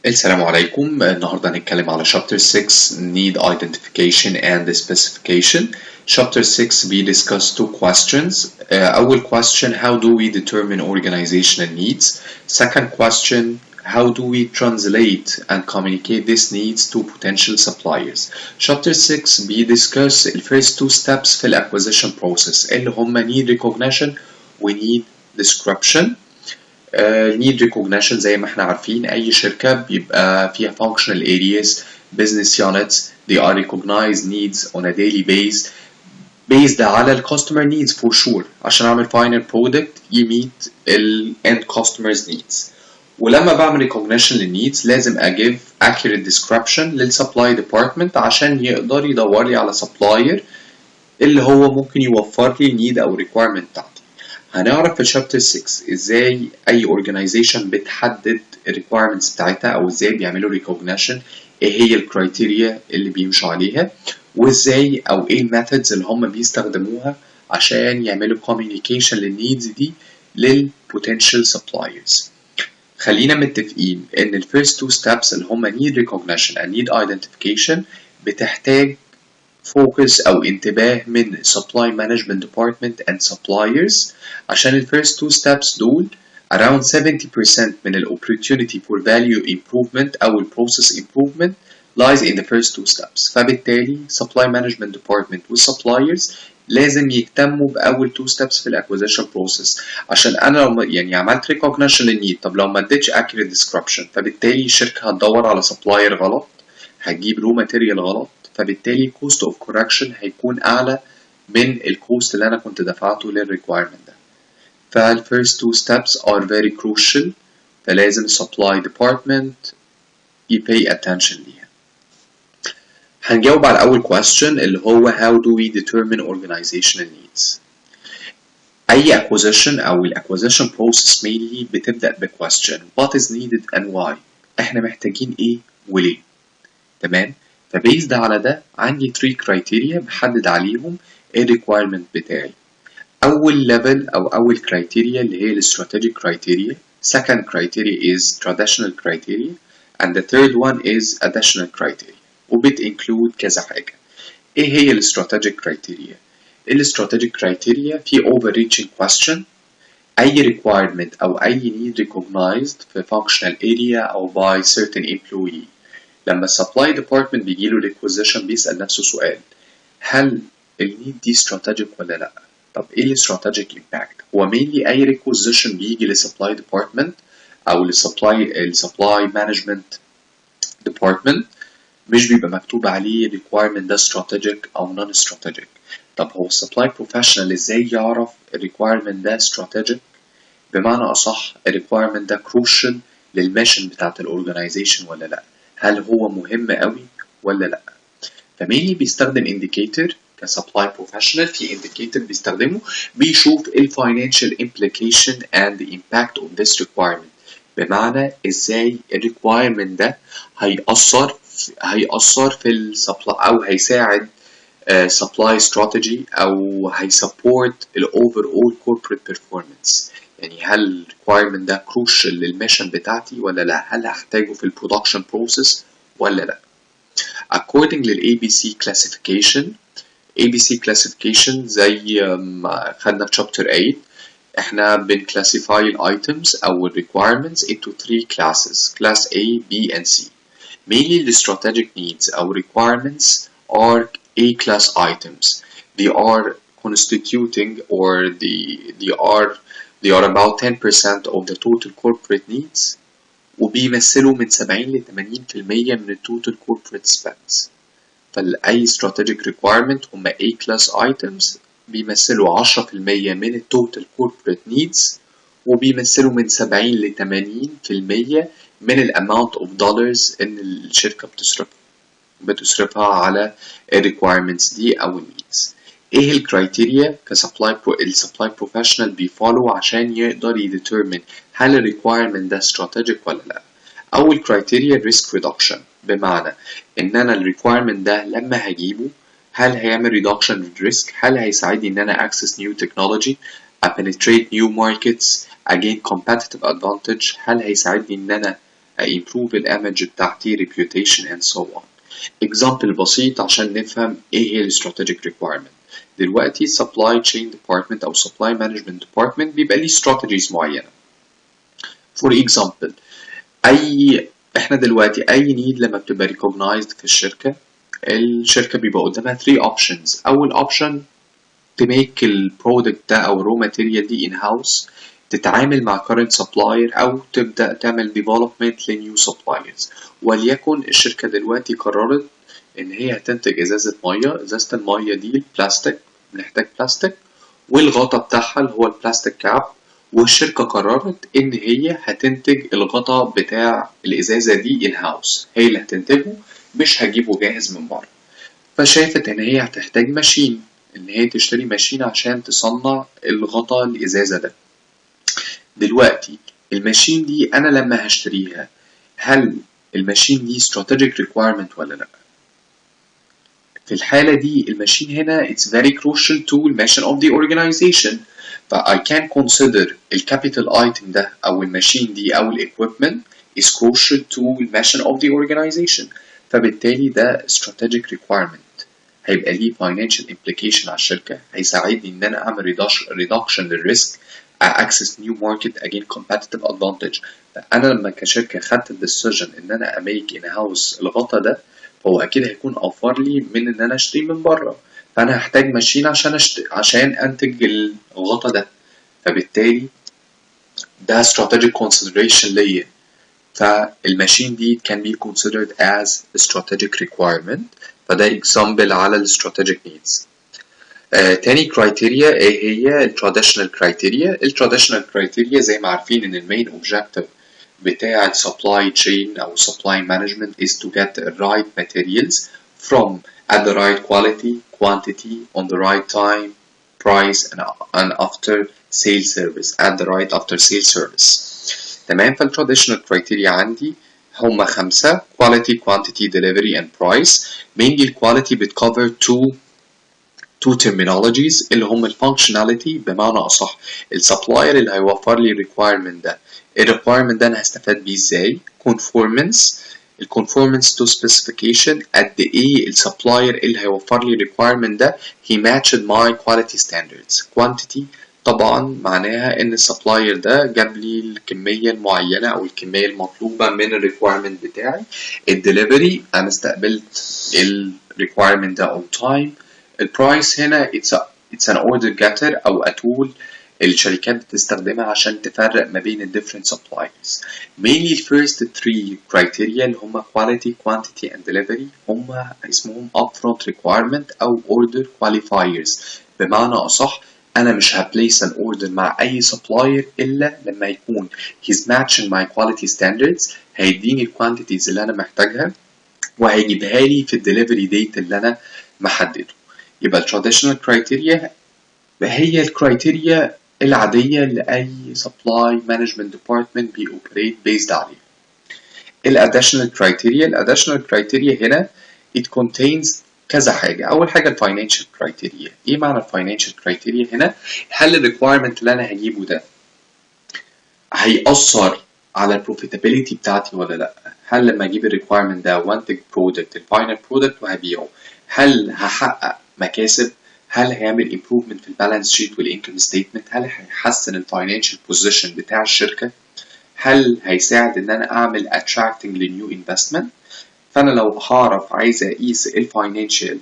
السلام عليكم. النهارده هنتكلم على Chapter 6 Need Identification and Specification. Chapter 6 we discuss two questions. أول question, how do we determine organizational needs? Second question, how do we translate and communicate these needs to potential suppliers? Chapter 6 we discuss the first two steps في ال acquisition process اللي هما need recognition و need description. need recognition زي ما احنا عارفين أي شركة بيبقى فيها functional areas, business units, they are recognized needs on a daily based على ال customer needs for sure عشان أعمل final product يmeet ال end customers needs. ولما بعمل recognition للneeds لازم أجيب accurate description لل supply department عشان يقدر يدور لي على supplier اللي هو ممكن يوفر لي need أو requirement بتاعتي. هنعرف في chapter 6 ازاي اي organization بتحدد ال requirements بتاعتها او ازاي بيعملوا recognition، ايه هي الكرايتيريا اللي بيمشوا عليها، وازاي او ايه الميثودز اللي هم بيستخدموها عشان يعملوا communication للنيدز دي لل potential suppliers. خلينا متفقين ان ال first two steps اللي هم need recognition and need identification بتحتاج focus أو انتباه من supply management department and suppliers عشان ال first two steps دول around 70% من ال opportunity for value improvement أو ال process improvement lies in the first two steps. فبالتالي supply management department وال suppliers لازم يهتموا بأول two steps في ال acquisition process عشان أنا لو يعني عملت recognition للنيد، طب لو ما اديتش accurate description فبالتالي الشركة هتدور على supplier غلط، هتجيب raw material غلط، فبالتالي cost of correction هيكون أعلى من الكوست اللي أنا كنت دفعته للrequirement ده. فال first two steps are very crucial، فلازم supply department pay attention ليها. هنجاوب على أول question اللي هو how do we determine organizational needs. أي acquisition أو ال acquisition process mainly بتبدأ ب question what is needed and why. إحنا محتاجين إيه وليه. تمام؟ فبيزد على ده عندي 3 criteria بحدد عليهم ال requirement بتاعي. أول level أو أول criteria اللي هي ال strategic criteria. Second criteria is traditional criteria and the third one is additional criteria وبتinclude كذا حاجة. إيه هي ال strategic criteria؟ ال strategic criteria في overreaching question، أي requirement أو أي need recognized في functional area أو by certain employee. لما السبلاي ديبارتمنت بيجيله ريكوزيشن بيسأل نفسه سؤال، هل النيد دي استراتيجيك ولا لا؟ طب ايه الاستراتيجيك امباكت؟ هو مينلي اي ريكوزيشن بيجي للسبلاي ديبارتمنت او السبلاي مانجمنت ديبارتمنت مش بيبقى مكتوب عليه الريكوايرمنت ده استراتيجيك او نون استراتيجيك. طب هو السبلاي بروفيشنال ازاي يعرف الريكوايرمنت ده استراتيجيك؟ بمعنى اصح الريكوايرمنت ده كروشال للميشن بتاعت الاورجنايزيشن ولا لا؟ هل هو مهم قوي ولا لا؟ فمينلي بيستخدم indicator كسبلاي بروفيشنال. في indicator بيستخدمه بيشوف ال financial implication and the impact of this requirement، بمعنى ازاي ال requirement ده هيأثر في السبلاي او هيساعد supply strategy او هيسبورت ال overall corporate performance. يعني هل ال requirement ده crucial للميشن بتاعتي ولا لا؟ هل هحتاجه في ال production process ولا لا؟ according لل ABC classification. ABC classification زي ما خدنا في chapter 8 احنا بنclassify ال items أو ال requirements into 3 classes, class A, B and C. Mainly the strategic needs أو requirements are A class items. They are constituting or they are about 10% of the total corporate needs وبيمثلوا من 70 ل 80% من ال total corporate spends. فأي strategic requirement هم A class items بيمثلوا 10% من ال total corporate needs وبيمثلوا من 70 ل 80% من ال amount of dollars إن الشركة بتصرفها على ال requirements دي أو ال needs. ايه الكرايتيريا السبلاي بروفيشنال بيفولو عشان يقدر يديترمين هل الريكوايرمنت ده استراتيجيك ولا لا؟ اول كرايتيريا ريسك ريدكشن، بمعنى ان انا الريكوايرمنت ده لما هجيبه هل هيعمل ريدكشن للريسك؟ هل هيساعدني ان انا access new technology, penetrate new markets, again competitive advantage؟ هل هيساعدني ان انا improve الامج بتاعتي reputation and so on. example بسيط عشان نفهم ايه هي ال strategic requirement. دلوقتي supply chain department أو supply management department بيبقى ليه strategies معينة. for example احنا دلوقتي أي need لما بتبقى recognized في الشركة بيبقى قدامها 3 options. أول option to make البرودكت ده أو raw material دي in house، تتعامل مع current supplier أو تبدأ تعمل development ل new suppliers. وليكن الشركة دلوقتي قررت إن هي هتنتج إزازة مية، إزازة المية دي البلاستيك، بنحتاج بلاستيك والغطا بتاعها اللي هو البلاستيك كاب، والشركة قررت إن هي هتنتج الغطا بتاع الإزازة دي in house، هي اللي هتنتجه مش هجيبه جاهز من بره. فشافت إن هي هتحتاج ماشين، إن هي تشتري ماشين عشان تصنع الغطا الإزازة ده. دلوقتي الماشين دي أنا لما هشتريها هل الماشين دي strategic requirement ولا لأ؟ في الحالة دي الماشين هنا it's very crucial to the mission of the organization. ف I can consider الكابيتال item ده أو الماشين دي أو equipment is crucial to the mission of the organization. فبالتالي ده strategic requirement، هيبقى ليه financial implication على الشركة، هيساعدني إن أنا أعمل reduction للريسك، access new market again competitive advantage. فأنا لما كشركة خدت decision إن أنا أميك in house الغطا ده، هو أكيد هيكون أوفر لي من إن أنا أشتري من بره. فأنا هحتاج ماشين عشان أنتج الغطا ده، فبالتالي ده strategic consideration ليا. فالماشين دي can be considered as a strategic requirement. فده example على ال strategic needs. تاني criteria ايه هي ال traditional criteria. ال traditional criteria زي ما عارفين ان المين objective بتاع ال supply chain أو supply management is to get the right materials from at the right quality, quantity, on the right time, price and after sale service, at the right after sale service. تمام. فال traditional criteria عندي هما 5: quality, quantity, delivery and price. mainly quality بتcover two terminologies اللي هم ال functionality، بمعنى أصح السبلاير اللي هيوفر لي requirement ده، requirement ده أنا هستفاد بيه إزاي. conformance، conformance to specification، قد إيه السبلاير اللي هيوفر لي requirement ده he matched my quality standards. quantity طبعا معناها إن السبلاير ده جاب لي الكمية المعينة أو الكمية المطلوبة من requirement بتاعي. الدليفري أنا استقبلت requirement ده on time. البرايس هنا it's an order getter أو a tool الشركات بتستخدمها عشان تفرق ما بين ال different suppliers. mainly first three criteria اللي هما quality, quantity and delivery هما اسمهم upfront requirement أو order qualifiers. بمعنى أصح أنا مش هبليس an order مع أي supplier إلا لما يكون he's matching my quality standards، هيديني ال quantities اللي أنا محتاجها وهيجيبها لي في ال delivery date اللي أنا محدده. يبقى ال traditional criteria هي الكرايتيريا العادية اللي أي supply management department بيoperate based عليها. ال additional criteria هنا it contains كذا حاجة. أول حاجة ال financial criteria. إيه معنى ال financial criteria هنا؟ هل ال requirement اللي أنا هجيبه ده هيأثر على ال profitability بتاعتي ولا لأ؟ هل لما أجيب ال requirement ده وأنتج product ال final product وهبيعه هل هحقق مكاسب؟ هل هيعمل improvement في البالانس شيت والانكم ستيتمنت؟ هل هيحسن الفاينانشال بوزيشن بتاع الشركة؟ هل هيساعد ان انا اعمل attracting لنيو investment؟ فانا لو هعرف عايز اقيس الفاينانشال،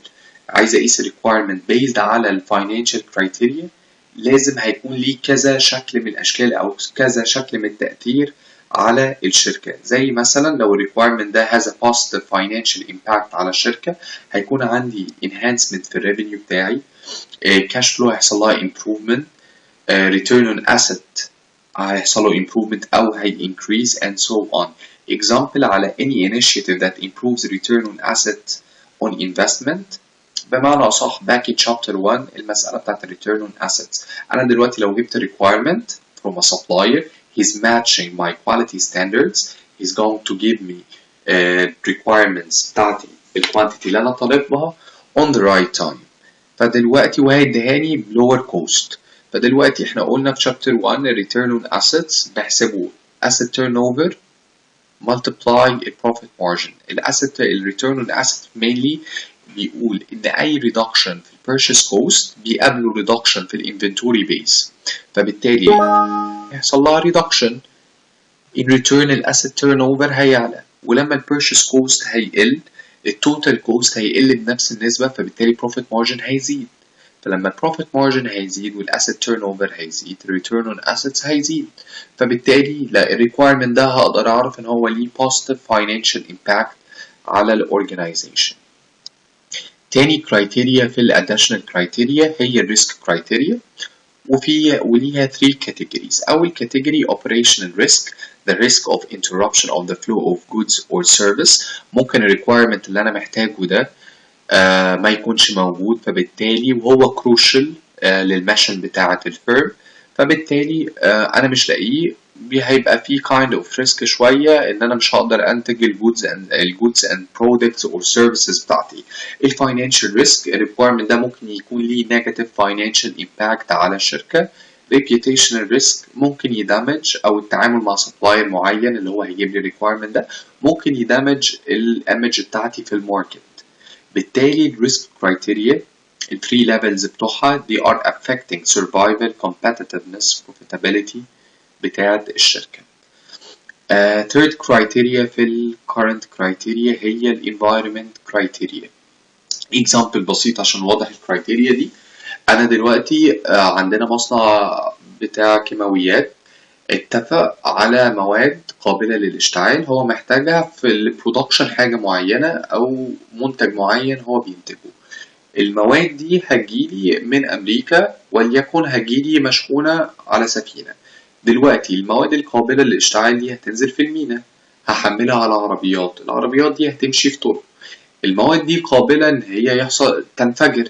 عايز اقيس الريكوايرمنت based على الفاينانشال كرايتيريا، لازم هيكون ليه كذا شكل من الاشكال او كذا شكل من التأثير على الشركة. زي مثلا لو الريكوايرمنت ده has a positive financial impact على الشركة، هيكون عندي enhancement في الريفينيو بتاعي، cash flow هيحصل لها improvement، return on asset هيحصل له improvement أو هي increase and so on. example على any initiative that improves return on asset on investment. بمعنى أصح back in chapter 1 المسألة بتاعت return on assets. أنا دلوقتي لو جبت requirement from a supplier he's matching my quality standards, he's going to give me requirements بتاعتي الquantity اللي أنا طالبها on the right time. فدلوقتي وهيديهاني lower cost. فدلوقتي احنا قلنا في chapter 1 return on assets بحسبه asset turnover multiply a profit margin. الاسيت الريتيرن on asset mainly بيقول ان اي reduction في purchase cost بيقابله reduction في inventory base، فبالتالي يحصل لها reduction. in return الاسيت turnover هيعلى، ولما purchase cost هيقل التوتال كوست هيقل بنفس النسبة، فبالتالي profit margin هيزيد. فلما profit margin هيزيد والasset turnover هيزيد return on assets هيزيد، فبالتالي لا requirement ده هقدر أعرف إن هو ليه positive financial impact على ال organization. تاني criteria في ال additional criteria هي ال risk criteria، وليها 3 categories. أول category operational risk، the risk of interruption of the flow of goods or service. ممكن ال requirement اللي أنا محتاجه ده ما يكونش موجود، فبالتالي وهو crucial للمشن بتاعة الفيرم، فبالتالي أنا مش لاقيه، هيبقى فيه kind of risk شوية إن أنا مش هقدر أنتج الجودز and products or services بتاعتي. الفاينانشال ريسك requirement ده ممكن يكون ليه negative financial impact على الشركة. reputational risk ممكن يدمج، أو التعامل مع supplier معين اللي هو هيجيب لي requirement ده ممكن يدمج الامج بتاعتي في الماركت. بالتالي الريسك كرايتيريا ال 3 levels بتوعها they are affecting survival, competitiveness, profitability بتاعت الشركة. third criteria في ال current criteria هي ال environment criteria. example بسيط عشان نوضح الكرايتيريا دي. أنا دلوقتي عندنا مصنع بتاع كيماويات اتفق على مواد قابلة للاشتعال، هو محتاجها في البرودكشن حاجة معينة أو منتج معين هو بينتجه. المواد دي هتجيلي من أمريكا، وليكن هتجيلي مشحونة على سفينة. دلوقتي المواد القابلة للاشتعال دي هتنزل في المينا، هحملها على عربيات، العربيات دي هتمشي في طرق. المواد دي قابلة إن هي تنفجر،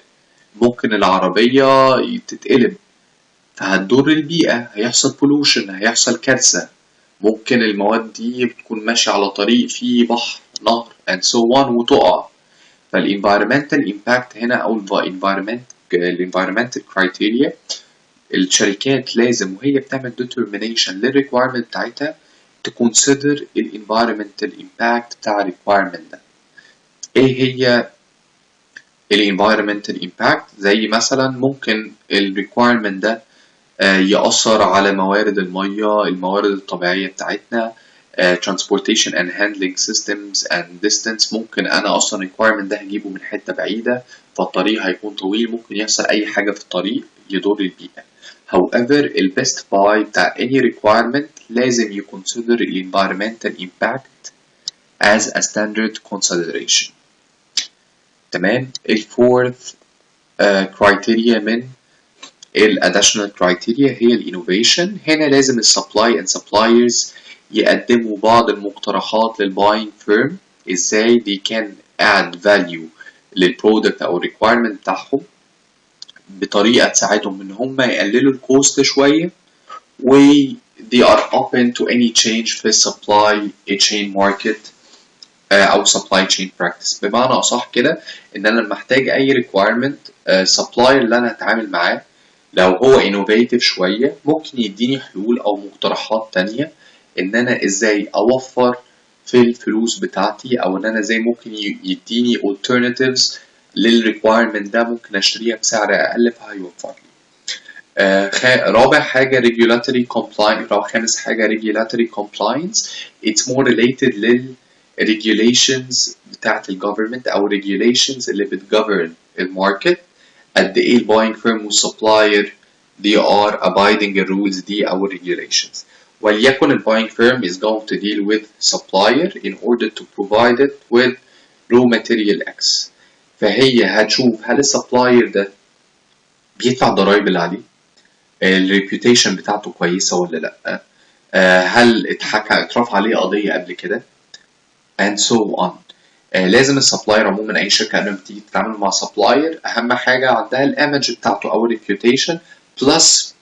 ممكن العربية تتقلب فهتضر البيئة، هيحصل pollution، هيحصل كارثة. ممكن المواد دي بتكون ماشية على طريق فيه بحر، نهر and so on وتقع. فالenvironmental impact هنا أو environmental criteria الشركات لازم وهي بتعمل determination للrequirement بتاعتها تconsider environmental impact بتاع requirement ده. ايه هي environmental impact؟ زي مثلا ممكن requirement ده يأثر على موارد المية، الموارد الطبيعية بتاعتنا، transportation and handling systems and distance. ممكن أنا أصلا requirement ده هجيبه من حتة بعيدة فالطريق هيكون طويل، ممكن يحصل أي حاجة في الطريق يضر البيئة. however ال best buy بتاع any requirement لازم يconsider ال environmental impact as a standard consideration. تمام. ال fourth criteria من additional criteria هي الانوفيشن. هنا لازم السبلاي and suppliers يقدموا بعض المقترحات للباينج فيرم ازاي they can add value للبرودكت او requirement بتاعهم بطريقة تساعدهم ان هم يقللوا الكوست شوية، و they are open to any change في supply chain market او supply chain practice. بمعنى اصح كده ان انا لما احتاج اي requirement supplier اللي انا هتعامل معاه لو هو innovative شوية ممكن يديني حلول أو مقترحات تانية إن أنا إزاي أوفر في الفلوس بتاعتي، أو إن أنا إزاي ممكن يديني alternatives للrequirement ده ممكن أشتريها بسعر أقل فهيوفر لي. رابع حاجة regulatory compliance، أو خامس حاجة regulatory compliance. it's more related لل regulations بتاعت الجوفرمنت أو regulations اللي بتgovern الماركت، قد ايه الباينج فيرم والسبلاير they are abiding the rules دي او regulations. وليكن الباينج فيرم is going to deal with supplier in order to provide it with raw material X، فهي هتشوف هل السبلاير ده بيدفع الضرايب اللي عليه، الريبيوتيشن بتاعته كويسة ولا لأ، هل اترفع عليه قضية قبل كده and so on. لازم السبلاير عموما اي شركه قبل ما تيجي تتعامل مع سبلاير اهم حاجه عندها الايمج بتاعته او الريبيوتيشن بلس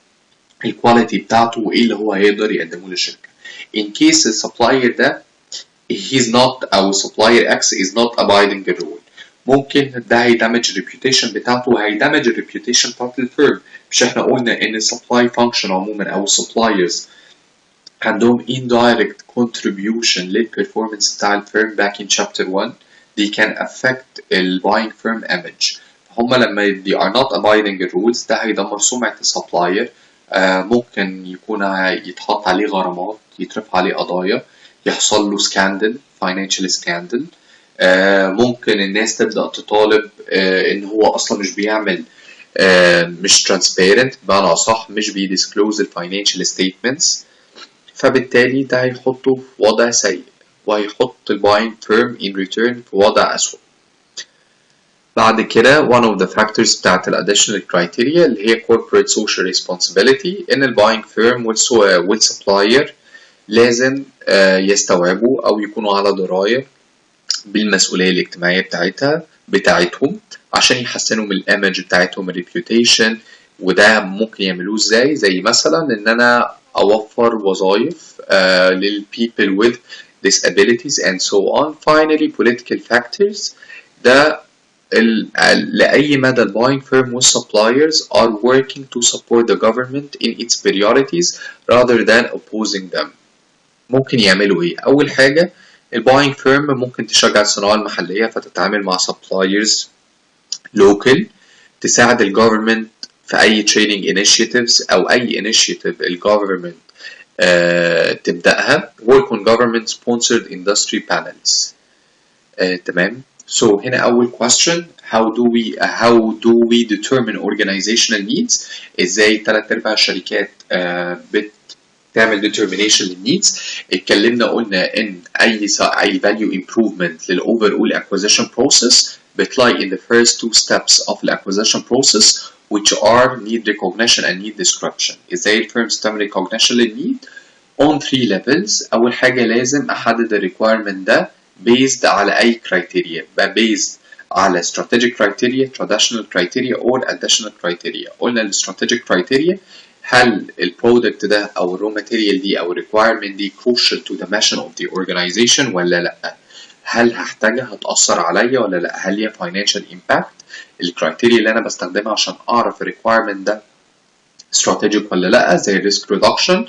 الكواليتي بتاعته وايه اللي هو هيقدر يقدمه للشركه. in case السبلاير ده he's not او supplier X is not abiding the rule ممكن ده هيدمج الريبيوتيشن بتاعته وهيدمج الريبيوتيشن بتاعت الفيرم. مش احنا قلنا ان السبلاي فانكشن عموما او السبلايرز عندهم indirect contribution للperformance بتاع الفيرم back in chapter 1 they can affect ال buying firm image. هم لما they are not abiding the rules ده هيدمر سمعة السبلاير. ممكن يكون يتحط عليه غرامات، يترفع عليه قضايا، يحصل له scandal financial scandal. ممكن الناس تبدأ تطالب إن هو أصلا مش بيعمل مش transparent، بمعنى أصح مش بيدisclose ال financial statements، فبالتالي ده هيحطه في وضع سيء وهيحط ال buying firm in return في وضع أسوأ. بعد كده one of the factors بتاعت ال additional criteria اللي هي corporate social responsibility، إن ال buying firm وال supplier لازم يستوعبوا أو يكونوا على دراية بالمسؤولية الاجتماعية بتاعتهم عشان يحسنوا من الإيمج بتاعتهم reputation. وده ممكن يعملوه ازاي؟ زي مثلا إن أنا أوفر وظائف لل people with disabilities and so on. Finally political factors، ده لأي مدى ال buying firm وال suppliers are working to support the government in its priorities rather than opposing them. ممكن يعملوا ايه؟ أول حاجة ال buying firm ممكن تشجع الصناعة المحلية فتتعامل مع suppliers local، تساعد ال government في أي training initiatives أو أي initiative ال government تبدأها. work on government sponsored industry panels. تمام. So هنا أول question how do we determine organizational needs؟ إزاي 3/4 الشركات بتعمل determination للneeds؟ اتكلمنا قلنا إن أي value improvement لل overall acquisition process بتلاقي in the first two steps of the acquisition process which are need recognition and need description. إزاي الفيرمز تعمل recognition للنيد on 3 levels. أول حاجة لازم أحدد ال requirement ده based على أي criteria، بقى based على strategic criteria, traditional criteria or additional criteria. قلنا ال strategic criteria هل ال product ده أو ال raw material دي أو ال requirement دي crucial to the mission of the organization ولا لأ؟ هل هحتاجها هتأثر عليا ولا لأ؟ هل هي financial impact؟ الكرايتيريا اللي أنا بستخدمها عشان أعرف ال requirement ده strategic ولا لأ، زي risk reduction,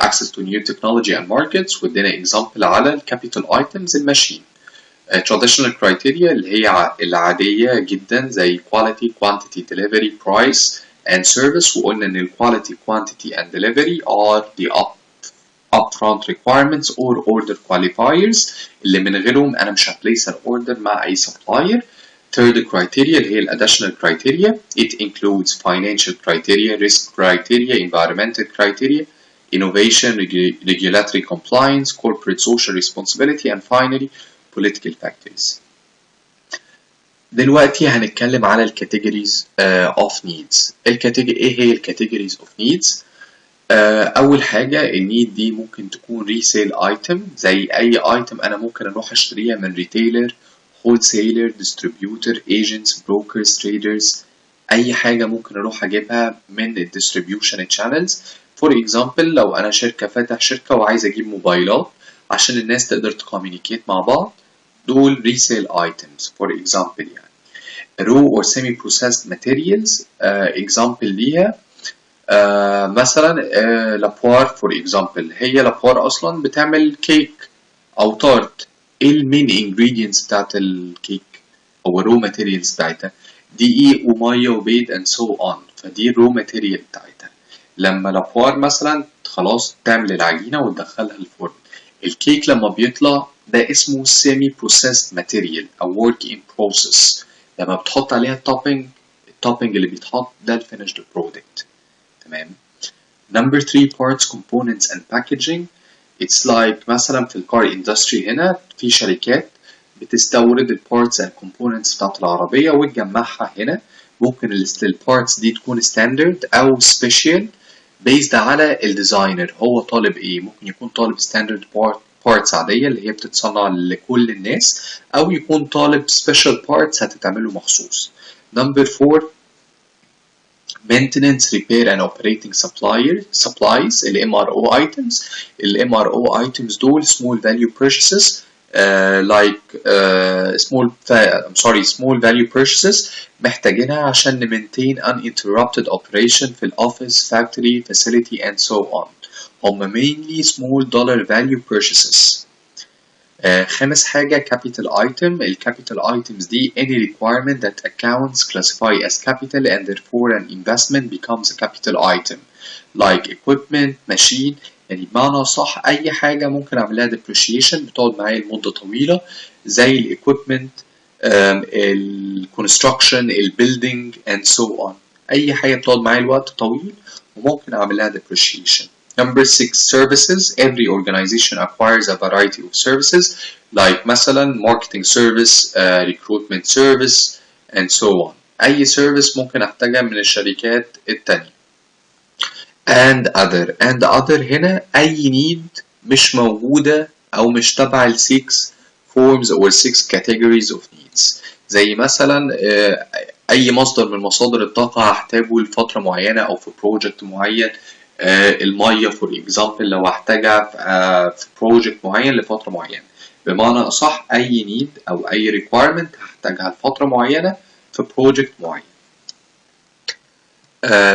access to new technology and markets. وادينا example على capital items الماشين. traditional criteria اللي هي العادية جدا زي quality, quantity, delivery, price and service. وقلنا إن quality, quantity and delivery are the upfront requirements or order qualifiers اللي من غيرهم أنا مش هبليس an order مع أي supplier. Third criteria اللي هي additional criteria. It includes financial criteria, risk criteria, environmental criteria, innovation, regulatory compliance, corporate social responsibility, and finally political factors. دلوقتي هنتكلم على categories of needs. ايه هي categories of needs؟ أول حاجة النيد دي ممكن تكون resale item، زي أي item أنا ممكن أروح أشتريها من retailer, wholesaler, distributor, agents, brokers, traders. أي حاجة ممكن أروح أجيبها من ال distribution channels. For example لو أنا فاتح شركة وعايز أجيب موبايلات عشان الناس تقدر تكوميونيكيت مع بعض، دول resale items for example. يعني raw or semi processed materials example ليها مثلا لابوار for example. هي لابوار أصلا بتعمل كيك أو تارت. ايه المين ingredients بتاعت الكيك أو raw materials بتاعتها؟ دقيق ومية وبيض and so on. فدي raw material بتاعتها. لما لابوار مثلا خلاص تعمل العجينة وتدخلها الفرن، الكيك لما بيطلع ده اسمه semi processed material أو work in process. لما بتحط عليها التوبينج اللي بيتحط ده finished product. تمام. Number 3 parts, components and packaging. It's like مثلا في الكار industry هنا في شركات بتستورد البارتس and components بتاعت العربية وتجمعها هنا. ممكن البارتس دي تكون standard أو special based على الديزاينر هو طالب ايه. ممكن يكون طالب standard parts عادية اللي هي بتتصنع لكل الناس، أو يكون طالب special parts هتتعمله مخصوص. Number 4 maintenance, repair and operating supplies ال MRO items. ال MRO items دول small value purchases small value purchases محتاجينها عشان maintain uninterrupted operation في الoffice, factory, facility and so on. هما mainly small dollar value purchases. خامس حاجة capital item. ال capital items دي any requirement that accounts classify as capital and therefore an investment becomes a capital item like equipment, machine. يعني بمعنى صح أي حاجة ممكن أعملها depreciation بتقعد معايا لمدة طويلة زي ال equipment, ال construction, ال building and so on. أي حاجة بتقعد معايا لوقت طويل وممكن أعملها depreciation. Number 6, services. Every organization acquires a variety of services like مثلا marketing service, recruitment service and so on. أي service ممكن أحتاجها من الشركات التانية. and other هنا أي need مش موجودة أو مش تبع ال 6 forms or 6 categories of needs. زي مثلا أي مصدر من مصادر الطاقة هحتاجه لفترة معينة أو في project معين. المية for example لو هحتاجها في project معين لفترة معينة. بمعنى أصح أي need أو أي requirement هحتاجها لفترة معينة في project معين.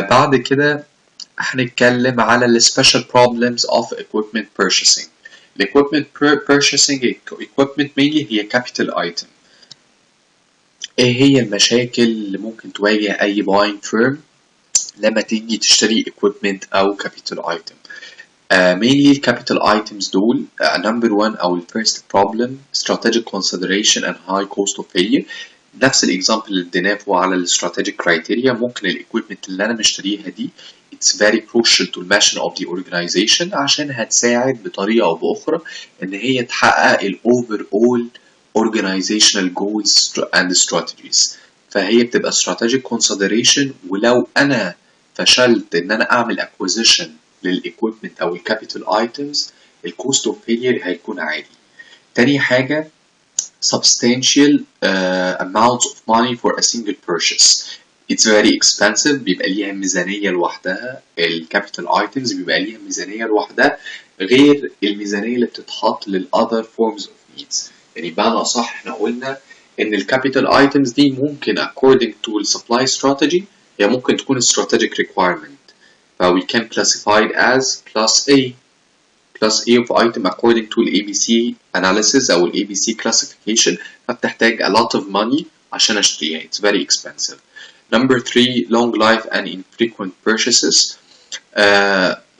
بعد كده هنتكلم على ال special problems of equipment purchasing. ال equipment purchasing equipment mainly هي capital item. ايه هي المشاكل اللي ممكن تواجه أي buying firm لما تيجي تشتري equipment أو capital item؟ mainly capital items دول number 1 أو ال first problem strategic consideration and high cost of failure. نفس الإكزامبل اللي اديناه على ال strategic criteria. ممكن ال equipment اللي أنا مشتريها دي it's very crucial to the mission of the organization عشان هتساعد بطريقة أو بأخرى إن هي تحقق ال overall organizational goals and strategies. فهي بتبقى strategic consideration. ولو أنا فشلت إن أنا أعمل acquisition للإكويبمنت أو الكابيتال items الكوست اوف فيلير هيكون عالي. تاني حاجة substantial amounts of money for a single purchase. It's very expensive. بيبقى ليها ميزانية لوحدها. الكابيتال items بيبقى ليها ميزانية لوحدها غير الميزانية اللي بتتحط للother forms of needs. يعني بمعنى أصح احنا قلنا إن الكابيتال items دي ممكن according to the supply strategy هي ممكن تكون strategic requirement. we can classify it as plus A of item according to the ABC analysis أو ال ABC classification. فبتحتاج a lot of money عشان أشتريها. It's very expensive. Number 3 long life and infrequent purchases.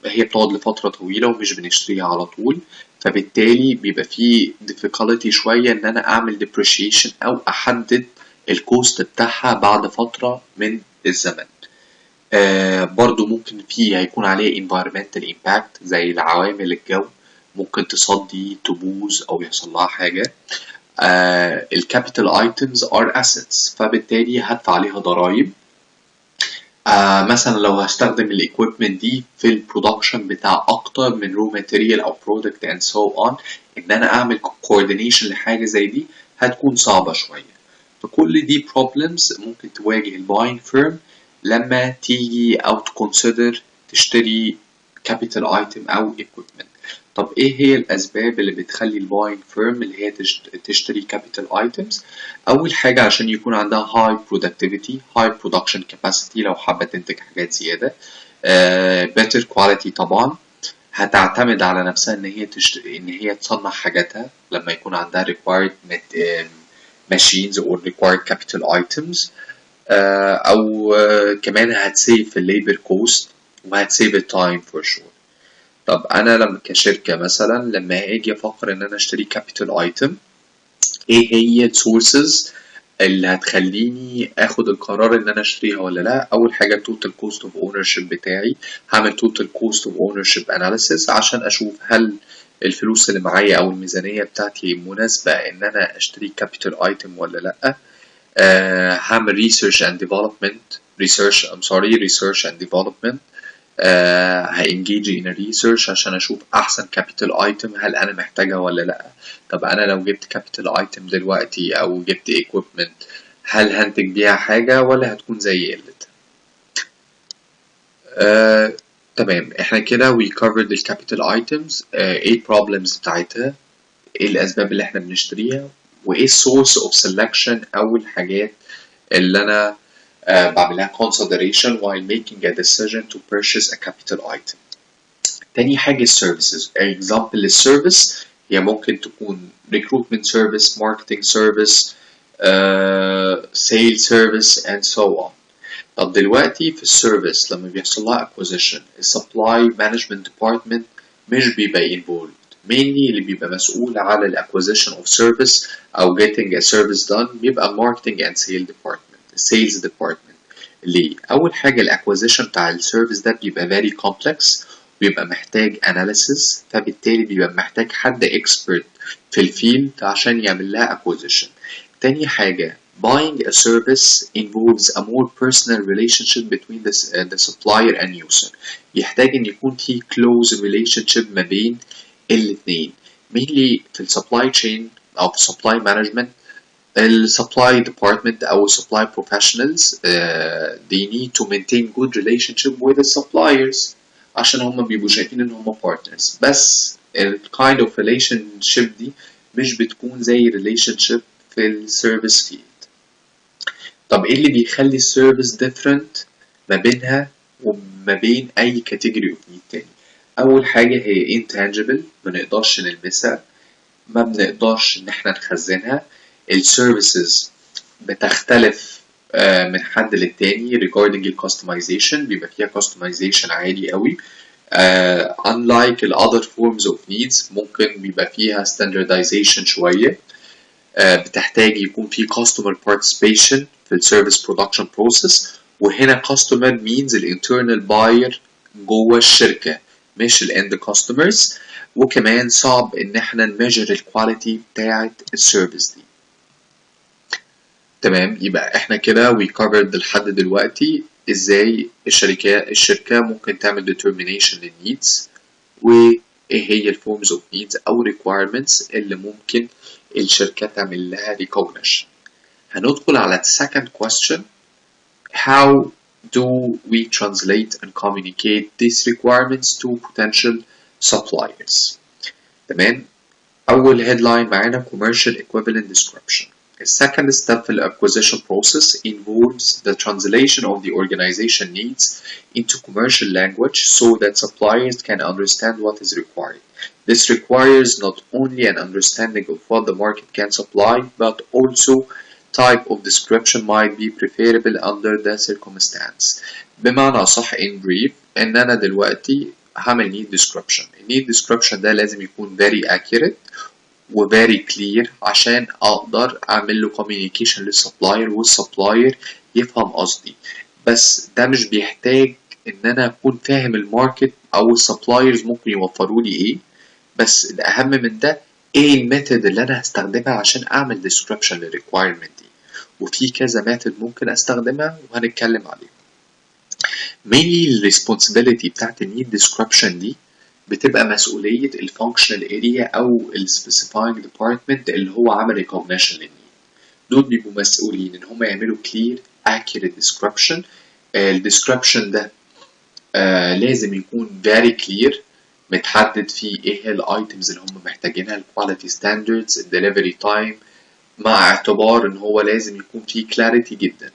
هي بتقعد لفترة طويلة ومش بنشتريها على طول. فبالتالي بيبقى فيه difficulty شوية إن أنا أعمل depreciation أو أحدد الكوست بتاعها بعد فترة من الزمن. برضو ممكن فيه هيكون عليه environmental impact زي العوامل الجو ممكن تصدي تبوظ أو يحصل لها حاجة. ال capital items are assets فبالتالي هدفع عليها ضرائب. مثلا لو هستخدم ال equipment دي في ال production بتاع أكتر من raw material أو product and so on إن أنا أعمل coordination لحاجة زي دي هتكون صعبة شوية. فكل دي problems ممكن تواجه ال buying firm لما تيجي أو تconsider تشتري capital item أو equipment. طب إيه هي الأسباب اللي بتخلي ال buying firm اللي هي تشتري capital items؟ أول حاجة عشان يكون عندها high productivity, high production capacity لو حابة تنتج حاجات زيادة. better quality طبعا هتعتمد على نفسها إن هي تصنع حاجاتها لما يكون عندها required machines or required capital items. أو كمان هتسيف الليبر كوست وهتسيف التايم فور شور. طب أنا لما كشركة مثلا لما أجي أفكر إن أنا أشتري كابيتال أيتم إيه هي السورسز اللي هتخليني آخد القرار إن أنا أشتريها ولا لأ؟ أول حاجة توتال كوست أوف أونرشيب بتاعي. هعمل توتال كوست أوف أونرشيب أناليسيس عشان أشوف هل الفلوس اللي معايا أو الميزانية بتاعتي مناسبة إن أنا أشتري كابيتال أيتم ولا لأ. هعمل research and development. هانجيج in research عشان اشوف احسن capital item هل انا محتاجها ولا لا. طب انا لو جبت capital item دلوقتي او جبت equipment هل هنتج بيها حاجة ولا هتكون زي قلتها؟ تمام. احنا كده we covered the capital items. ايه problems بتاعتها، ايه الاسباب اللي احنا بنشتريها، وايه source of selection او الحاجات اللي انا بعملها consideration while making a decision to purchase a capital item. تاني حاجة السيرفيسز. example للسيرفيس هي ممكن تكون recruitment service, marketing service, sales service and so on. طب دلوقتي في السيرفيس لما بيحصل لها acquisition السبلاي مانجمنت ديبارتمنت مش بيبقى involved. mainly اللي بيبقى مسؤول على ال acquisition of service أو getting a service done بيبقى marketing and sales department. ليه؟ أول حاجة ال acquisition بتاع السيرفيس ده بيبقى very complex، بيبقى محتاج analysis، فبالتالي بيبقى محتاج حد expert في الفيلد عشان يعمل لها acquisition. تاني حاجة buying a service involves a more personal relationship between the supplier and user. بيحتاج ان يكون في close relationship ما بين الاثنين. mainly في supply chain او في supply management supply department او supply professionals they need to maintain good relationship with the suppliers عشان هم بيبقوا شايفين ان هم partners. بس ال kind of relationship دي مش بتكون زي relationship في السيرفيس فيلد. طب ايه اللي بيخلي السيرفيس different ما بينها وما بين اي category of need تاني؟ اول حاجة هي intangible، ما نقدرش نلمسها، ما بنقدرش ان احنا نخزنها. السيرفيسز بتختلف من حد للتاني regarding ال customization، بيبقى فيها customization عالي قوي. unlike ال other forms of needs ممكن بيبقى فيها standardization شوية. بتحتاج يكون في customer participation في ال service production process، وهنا customer means ال internal buyer جوه الشركة مش ال end customers. وكمان صعب ان احنا نميجر الكواليتي بتاعة السيرفيس دي. تمام، يبقى احنا كده we covered لحد دلوقتي ازاي الشركة ممكن تعمل determination للneeds، وايه هي الفورمز of needs او requirements اللي ممكن الشركة تعمل لها recognition. هندخل على second question: how do we translate and communicate these requirements to potential suppliers. تمام، أول headline معانا commercial equivalent description. The second step في the acquisition process involves the translation of the organization needs into commercial language so that suppliers can understand what is required. This requires not only an understanding of what the market can supply, but also type of description might be preferable under the circumstance. بمعنى صح in brief إن أنا دلوقتي هعمل need description. need description ده لازم يكون very accurate و very clear عشان أقدر أعمل له communication للسبلاير والسبلاير يفهم قصدي. بس ده مش بيحتاج إن أنا أكون فاهم الماركت أو السبلايرز ممكن يوفروا لي إيه، بس الأهم من ده إيه الميثود اللي أنا هستخدمها عشان أعمل description للrequirement دي. وفي كذا ميثود ممكن أستخدمها وهنتكلم عليها. mainly responsibility بتاعت ال need description دي بتبقى مسؤولية ال functional area أو ال specifying department اللي هو عمل recognition للنيد. دول بيبقوا مسؤولين إن هم يعملوا clear accurate description. ال description ده لازم يكون very clear، متحدد فيه إيه هي ال items اللي هم محتاجينها، ال quality standards، ال delivery time، مع اعتبار إن هو لازم يكون فيه clarity جدا.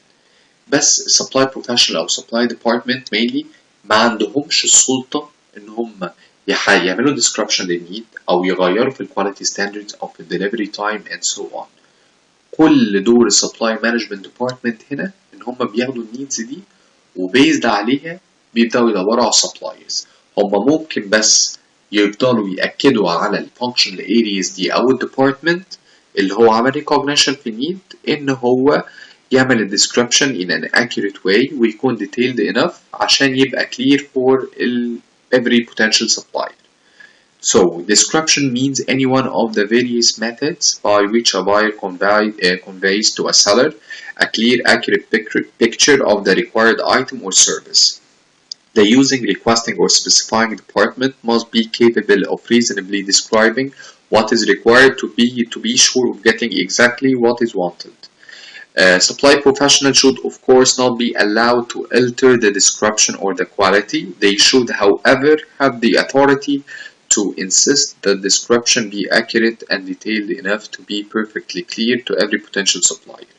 بس supply professional أو supply department mainly ما عندهمش السلطة إن هم يعملوا description للنيد أو يغيروا في quality standards أو في delivery time and so on. كل دور supply management department هنا إن هم بياخدوا النيدز دي وبيزد عليها بيبدأوا يدوروا على suppliers. هم ممكن بس يفضلوا يأكدوا على ال functional areas دي أو ال department اللي هو عمل recognition في النيد إن هو يعمل ال description in an accurate way ويكون detailed enough عشان يبقى clear for every potential supplier. So description means any one of the various methods by which a buyer conveys to a seller a clear, accurate picture of the required item or service. The using, requesting, or specifying department must be capable of reasonably describing what is required to be sure of getting exactly what is wanted. Supply professionals should of course not be allowed to alter the description or the quality. They should, however, have the authority to insist that description be accurate and detailed enough to be perfectly clear to every potential supplier.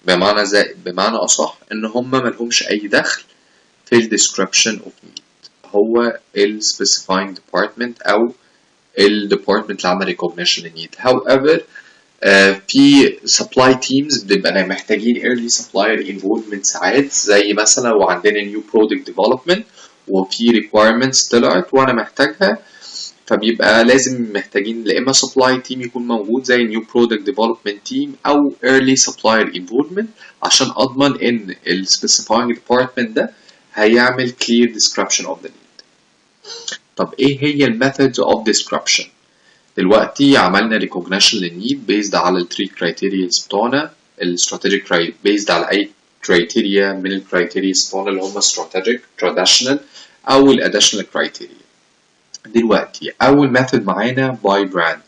بمعنى أصح إن هم ملهمش أي دخل في ال description of need. هو ال specifying department أو ال department اللي عمل recognition للنيد. however في supply teams بنبقى محتاجين early supplier involvement ساعات، زي مثلا لو عندنا new product development وفي requirements طلعت وأنا محتاجها، فبيبقى لازم محتاجين لا إما supply team يكون موجود زي new product development team أو early supplier involvement عشان أضمن إن ال specifying department ده هيعمل clear description of the need. طب إيه هي ال methods of description؟ دلوقتي عملنا recognition للنيد based على ال 3 criteria بتوعنا. ال strategic based على أي criteria من ال criteria بتوعنا اللي هم strategic, traditional أو ال additional criteria. دلوقتي أول method معانا by brand.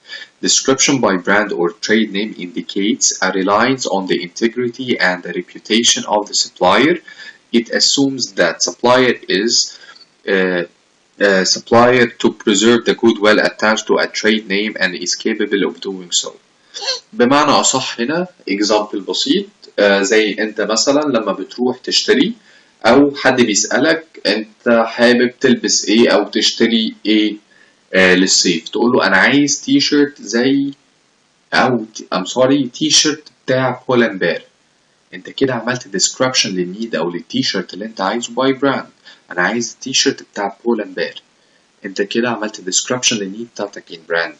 Description by brand or trade name indicates a reliance on the integrity and the reputation of the supplier. It assumes that supplier is supplier to preserve the goodwill attached to a trade name and is capable of doing so. بمعنى أصح هنا example بسيط، زي أنت مثلا لما بتروح تشتري أو حد بيسألك أنت حابب تلبس إيه أو تشتري إيه للصيف، تقول له أنا عايز تي شيرت زي أو تي شيرت بتاع بولمبير. أنت كده عملت description للنيد أو للتي شيرت اللي أنت عايزه باي براند. أنا عايز التي شيرت بتاع بولمبير، أنت كده عملت description للنيد بتاعتك in brand.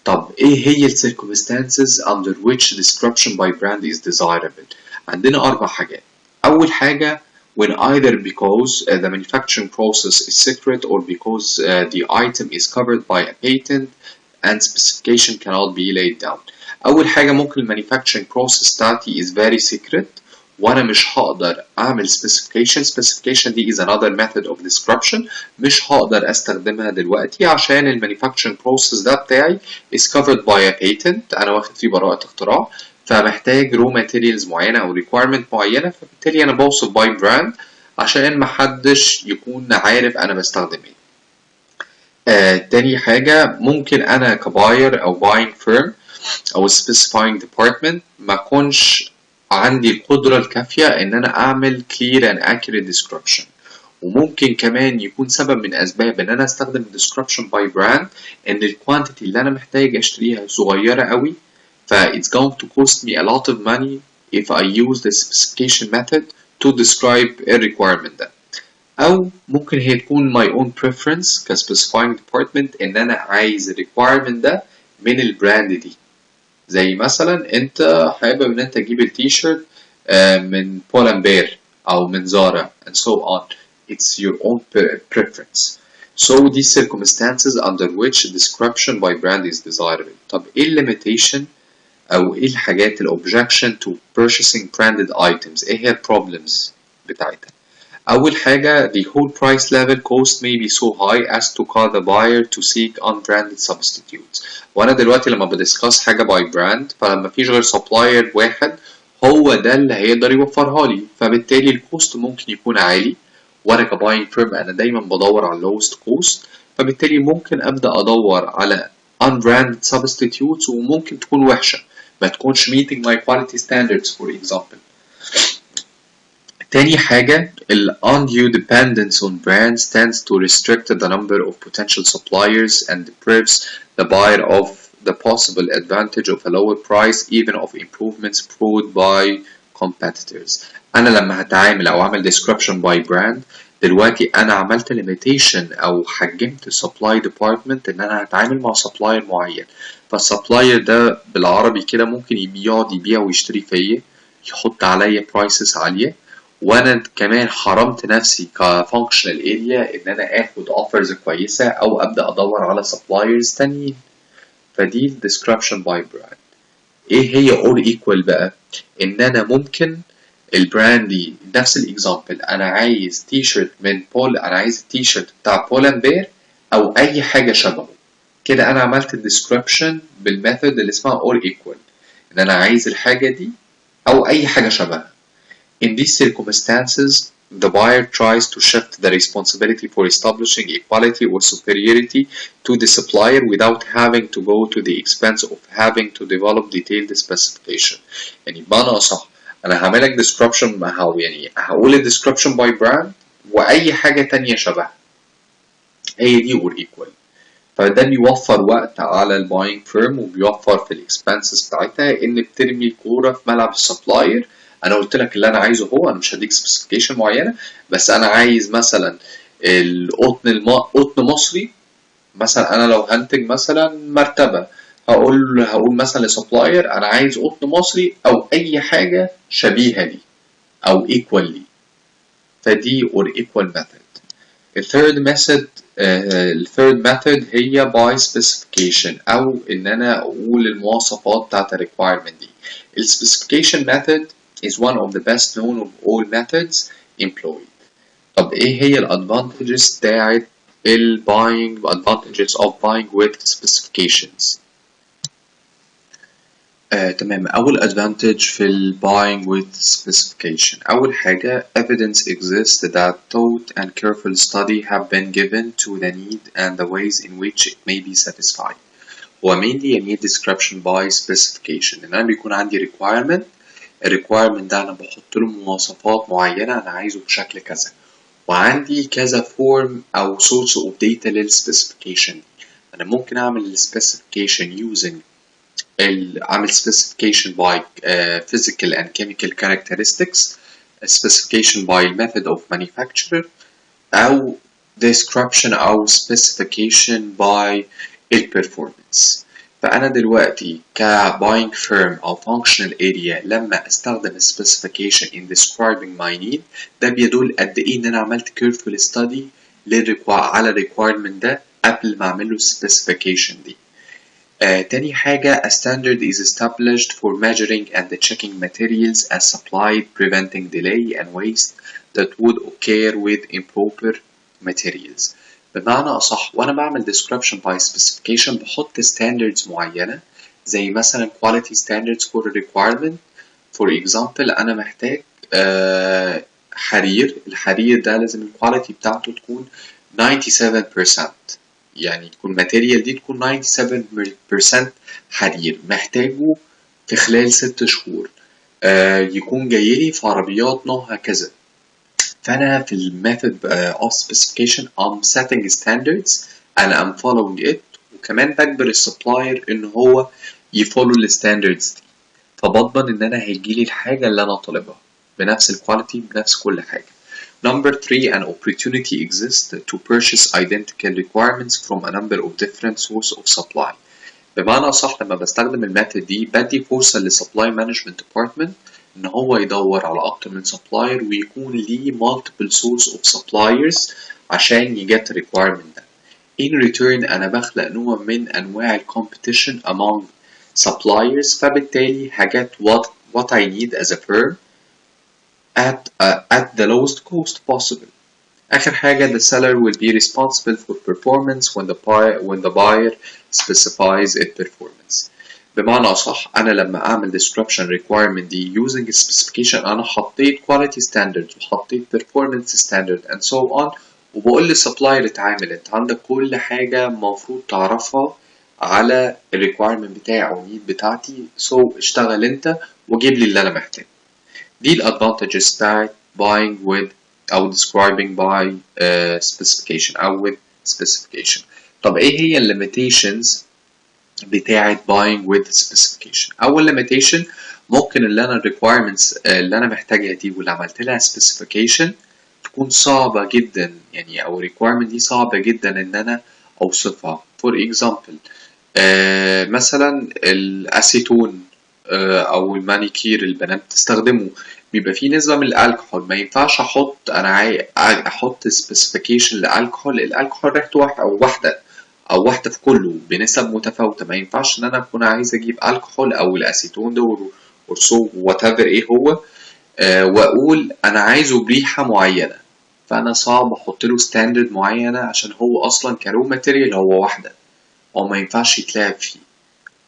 طب إيه هي ال circumstances under which description by brand is desirable؟ عندنا 4 حاجات. أول حاجة when either because the manufacturing process is secret or because the item is covered by a patent and specification cannot be laid down. أول حاجة ممكن manufacturing process بتاعتي is very secret وأنا مش هقدر أعمل specification دي is another method of description، مش هقدر أستخدمها دلوقتي عشان manufacturing process ده بتاعي is covered by a patent، أنا واخد فيه براءة اختراع، فمحتاج raw materials معينة أو requirement معينة، فبالتالي أنا بوصف by brand عشان محدش يكون عارف أنا بستخدم إيه. تاني حاجة ممكن أنا كباير أو buying firm أو specifying department ما أكونش عندي القدرة الكافية إن أنا أعمل clear and accurate description، وممكن كمان يكون سبب من أسباب إن أنا أستخدم description by brand إن الquantity اللي أنا محتاج أشتريها صغيرة قوي، it's going to cost me a lot of money if I use the specification method to describe a requirement ده. أو ممكن هي تكون my own preference ك specifying department إن أنا عايز requirement ده من البراند دي، زي مثلا أنت حابب إن أنت تجيب التيشيرت من بولمبير أو من زارا and so on. It's your own preference. So these circumstances under which description by brand is desirable. طب إيه limitation أو إيه الحاجات objection to purchasing branded items؟ إيه هي problems بتاعتها؟ أول حاجة the whole price level cost may be so high as to cause the buyer to seek unbranded substitutes. وأنا دلوقتي لما بدiscuss حاجة by brand فلما فيش غير supplier واحد هو ده اللي هيقدر يوفرها لي، فبالتالي الكوست ممكن يكون عالي، وأنا كباينج فيرم أنا دايما بدور على lowest cost، فبالتالي ممكن أبدأ أدور على unbranded substitutes وممكن تكون وحشة ما تكونش meeting my quality standards for example. تاني حاجة ال undue dependence on brands tends to restrict the number of potential suppliers and deprives the buyer of the possible advantage of a lower price even of improvements brought by competitors. أنا لما هتعامل أو أعمل description by brand دلوقتي أنا عملت limitation أو حجمت supply department إن أنا هتعامل مع supplier معين، فالسبلاير ده بالعربي كده ممكن يقعد يبيع ويشتري فيا، يحط عليا prices عالية، وانا كمان حرمت نفسي كفانكشنال اريا ان انا اخد اوفرز كويسه او ابدا ادور على سبلايرز تانيين. فدي description by brand. ايه هي or equal بقى؟ ان انا ممكن البراند دي نفس الاكزامبل، انا عايز تي شيرت من انا عايز التي شيرت بتاع بولمبير او اي حاجه شبهه كده، انا عملت الديسكريبشن بالميثود اللي اسمها or equal ان انا عايز الحاجه دي او اي حاجه شبهها. In these circumstances, the buyer tries to shift the responsibility for establishing equality or superiority to the supplier without having to go to the expense of having to develop detailed specification. يعني بمعنى أصح أنا هعملك description يعني هقول description by brand وأي حاجة تانية شبهها. هي دي اور ايكوال. فده بيوفر وقت على الباينج فيرم وبيوفر في الاكسبنسز بتاعتها ان بترمي الكوره في ملعب السبلاير. انا قلت لك اللي انا عايزه، هو انا مش هديك سبيسيفيكيشن معينه، بس انا عايز مثلا قطن مصري مثلا. انا لو هنتج مثلا مرتبه، هقول مثلا لسبلاير انا عايز قطن مصري او اي حاجه شبيهه لي او ايكوال لي. فدي or equal method. الثيرد method هي by specification او ان انا اقول المواصفات بتاعت ال requirement دي. ال specification method is one of the best known of all methods employed. طب ايه هي ال advantages بتاعت ال advantages of buying with specifications؟ تمام. أول advantage في ال buying with specification، أول حاجة evidence exists that thought and careful study have been given to the need and the ways in which it may be satisfied. هو mainly يعني description by specification، إن أنا بيكون عندي requirement، ال requirement ده أنا بحط له مواصفات معينة أنا عايزه بشكل كذا، وعندي كذا form أو source of data لل specification. أنا ممكن أعمل ال specification using عامل specification by physical and chemical characteristics، specification by method of manufacture، أو description أو specification by performance. فأنا دلوقتي buying firm أو functional area لما أستخدم specification in describing my need، ده بيدل قد إيه إن أنا عملت careful study على ال requirement ده قبل ما أعمل له specification دي. تاني حاجة a standard is established for measuring and checking materials as supplied, preventing delay and waste that would occur with improper materials. بمعنى أصح وأنا بعمل description by specification بحط standards معينة، زي مثلا quality standards for a requirement. for example أنا محتاج حرير، الحرير ده لازم الكواليتي بتاعته تكون 97%، يعني تكون الماتيريال دي تكون 97% حرير، محتاجه في خلال 6 شهور، يكون جايلي في عربيات نوعها كذا. فأنا في الميثود of specification I'm setting standards and I'm following it، وكمان بجبر السبلاير إن هو يفولو الستاندردز دي، فبضمن إن أنا هيجيلي الحاجة اللي أنا طالبها بنفس الكواليتي بنفس كل حاجة. Number 3, an opportunity exists to purchase identical requirements from a number of different sources of supply. بمعنى صح لما بستخدم الميثود دي بدي فرصة للسبلاي مانجمنت ديبارتمنت إن هو يدور على أكتر من سبلاير ويكون ليه multiple source of suppliers عشان يجت requirement ده. In return أنا بخلق نوع من أنواع ال competition among suppliers، فبالتالي هجت what I need as a firm at the lowest cost possible. آخر حاجة the seller will be responsible for performance when the buyer specifies its performance. بمعنى أصح أنا لما أعمل description requirement دي using specification أنا حطيت quality standards وحطيت performance standard and so on، وبقول للسبلاير اتعامل انت عندك كل حاجة المفروض تعرفها على ال requirement بتاعي أو need بتاعتي، so اشتغل انت وجيب لي اللي أنا محتاجه. دي ال advantages بتاعت buying with أو describing by specification أو with specification. طب إيه هي ال limitations بتاعت buying with specification؟ أول limitation ممكن اللي أنا requirements اللي أنا محتاجها دي واللي عملت لها specification تكون صعبة جدا، يعني أو requirement دي صعبة جدا إن أنا أوصفها. for example مثلا الأسيتون أو المانيكير البنات بتستخدمه بيبقى فيه نسبة من الألكحول، ما ينفعش أحط أحط specification لألكحول، الألكحول ريحته واحدة في كله بنسب متفاوتة، ما ينفعش إن أنا أكون عايز أجيب ألكحول أو الأسيتون ده ورسو whatever إيه هو وأقول أنا عايزه بريحة معينة، فأنا صعب أحط له ستاندرد معينة عشان هو أصلا كرو ماتيريال هو واحدة أو ما ينفعش يتلعب فيه،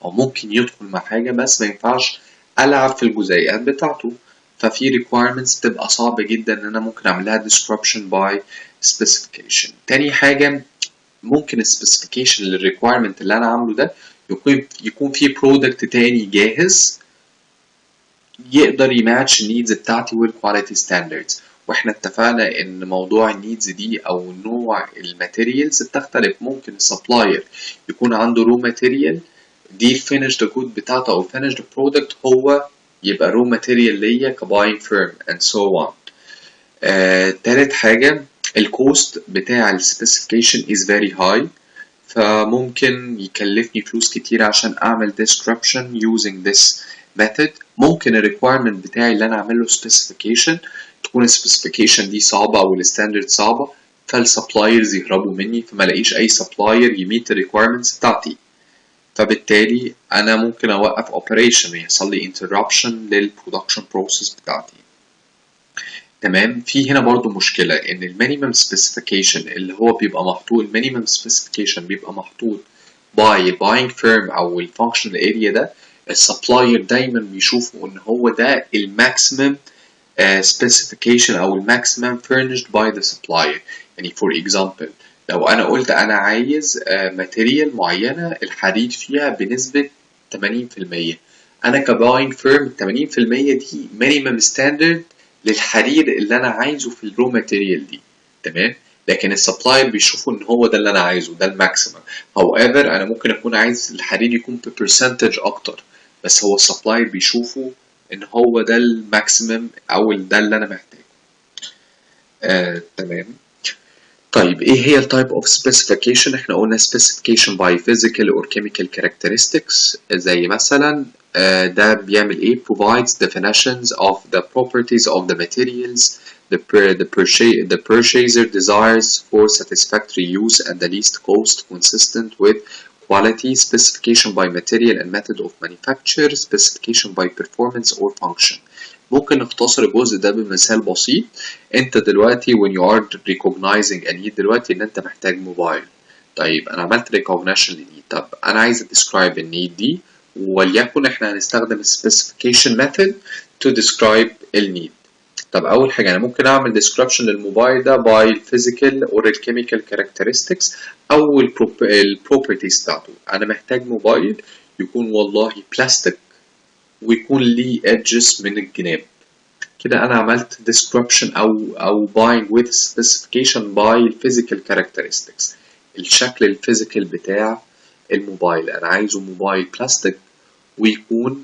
أو ممكن يدخل مع حاجة بس ما ينفعش ألعب في الجزيئات بتاعته. ففي requirements تبقى صعبة جدا إن أنا ممكن أعملها description by specification. تاني حاجة ممكن ال specification للrequirement اللي أنا عامله ده يكون فيه product تاني جاهز يقدر يماتش النيدز بتاعتي والquality standards، واحنا اتفقنا ان موضوع النيدز دي او نوع الماتيريالز بتختلف. ممكن السبلاير يكون عنده رو ماتيريال دي الفينيشد جود بتاعته او الفينيشد برودكت هو يبقى رو ماتيريال ليا كباينج فيرم and so on. تالت حاجة الكوست بتاع السبيسيفيكيشن is very high، فممكن يكلفني فلوس كتير عشان اعمل description using this method. ممكن الريكويرمنت بتاعي اللي انا اعمل له specification تكون السبيسيفيكيشن دي صعبة او الستاندرد صعبة، فالسبلايرز يهربوا مني فما الاقيش اي سبلاير يميت الريكويرمنتس بتاعتي، فبالتالي انا ممكن اوقف operation يحصل لي interruption للبرودكشن بروسيس بتاعتي. تمام. في هنا برضو مشكلة ان المينيمم سبيسيفيكيشن اللي هو بيبقى محطوط، المينيمم سبيسيفيكيشن بيبقى محطوط باي الباينج فيرم او الفانكشنال اريا ده، السبلاير دايما بيشوفوا ان هو ده الماكسيمم سبيسيفيكيشن او الماكسيمم furnished by the supplier. يعني فور اكزامبل لو انا قلت انا عايز ماتيريال معينة الحديد فيها بنسبة 80%، انا كباينج فيرم 80% دي مينيمم ستاندرد للحديد اللي انا عايزه في الرو ماتيريال دي. تمام. لكن السبلاير بيشوفوا ان هو ده اللي انا عايزه، ده الماكسيمم. however انا ممكن اكون عايز الحديد يكون ببرسنتج اكتر، بس هو السبلاير بيشوفوا ان هو ده الماكسيمم او ده اللي انا محتاجه. تمام. طيب ايه هي التايب اوف specification؟ احنا قلنا specification by physical or chemical characteristics، زي مثلا ده بيعمل ايه؟ provides definitions of the properties of the materials the purchaser desires for satisfactory use at the least cost consistent with quality. Specification by material and method of manufacture. Specification by performance or function. ممكن نختصر الجزء ده بمثال بسيط. انت دلوقتي when you are recognizing a need دلوقتي ان انت محتاج موبايل. طيب انا عملت recognition للنيد، طب انا عايز describe النيد دي، وليكن احنا هنستخدم specification method to describe النيد. طب اول حاجه انا ممكن اعمل description للموبايل ده by physical or chemical characteristics او properties بتاعته. انا محتاج موبايل يكون والله بلاستيك ويكون ليه edges من الجناب. كده انا عملت description او buying with specification by physical characteristics. الشكل الفيزيكال بتاع الموبايل انا عايزه موبايل بلاستيك ويكون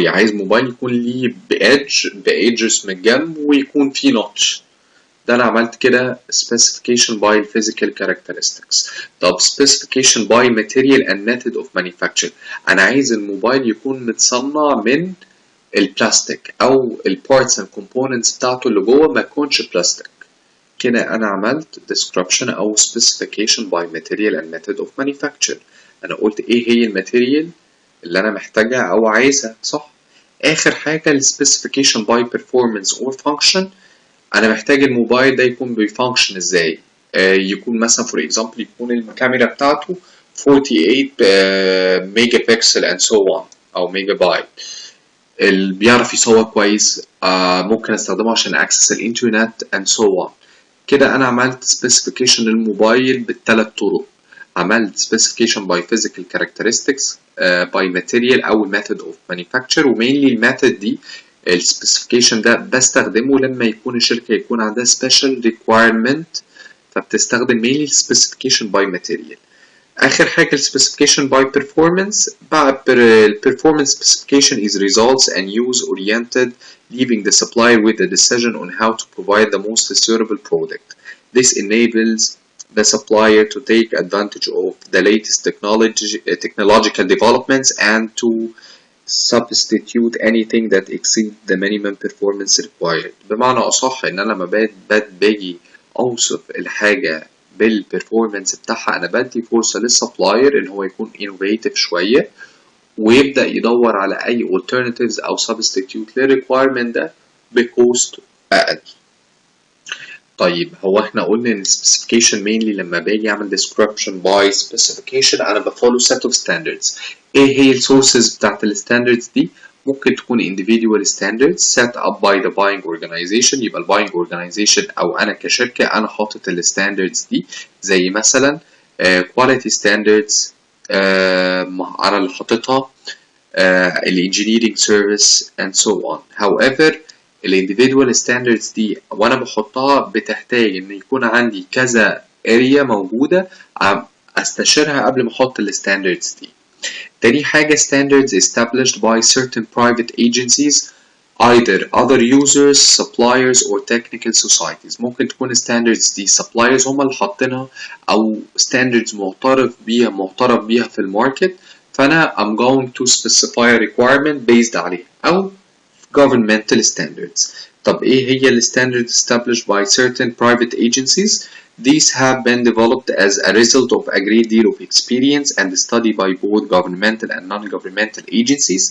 عايز موبايل يكون ليه بإيدجز من الجنب ويكون فيه نوتش. ده انا عملت كده specification by physical characteristics. طب specification by material and method of manufacture، انا عايز الموبايل يكون متصنع من البلاستيك او البارتس and components بتاعته اللي جوه ما يكونش بلاستيك. كده انا عملت description او specification by material and method of manufacture. انا قلت ايه هي الماتيريال اللي انا محتاجها او عايزها، صح؟ اخر حاجه ال specification by performance or function، انا محتاج الموبايل ده يكون بيفانكشن ازاي. يكون مثلا فور اكزامبل يكون الكاميرا بتاعته 48 ميجا بكسل and so on او ميجا بايت، اللي بيعرف يصور كويس، ممكن استخدمه عشان اكسس الانترنت and so on. كده انا عملت specification للموبايل بالثلاث طرق. عملت specification by physical characteristics by material او method of manufacture، ومينلي الميثود دي السبيسيفيكيشن ده بستخدمه لما يكون الشركة يكون عندها special requirement فبتستخدم mainly specification by material. آخر حاجة specification by performance. بقى performance specification is results and use oriented, leaving the supplier with the decision on how to provide the most suitable product. This enables the supplier to take advantage of the latest technological developments and to substitute anything that exceeds the minimum performance required. بمعنى أصح إن أنا لما باجي أوصف الحاجة بالperformance بتاعها، أنا بدي فرصة للسبلاير إن هو يكون innovative شوية ويبدأ يدور على أي alternatives أو substitute للrequirement ده بكوست أقل. طيب هو احنا قلنا ان specification mainly لما باجي اعمل description by specification انا بفولو set of standards. ايه هي السورسز بتاعت الستاندردز دي؟ ممكن تكون individual standards set up by the buying organization. يبقى buying organization او انا كشركة انا حاطط الستاندردز دي، زي مثلا quality standards انا اللي حاططها، engineering service and so on. However individual standards دي وانا بحطها بتحتاج ان يكون عندي كذا area موجودة استشيرها قبل ما احط الستاندردز دي. تاني حاجة standards established by certain private agencies either other users, suppliers or technical societies. ممكن تكون standards دي suppliers هم اللي حاطينها أو standards معترف بيها في الماركت، فأنا I'm going to specify a requirement based عليها، أو governmental standards. طب إيه هي ال standards established by certain private agencies? These have been developed as a result of a great deal of experience and study by both governmental and non-governmental agencies,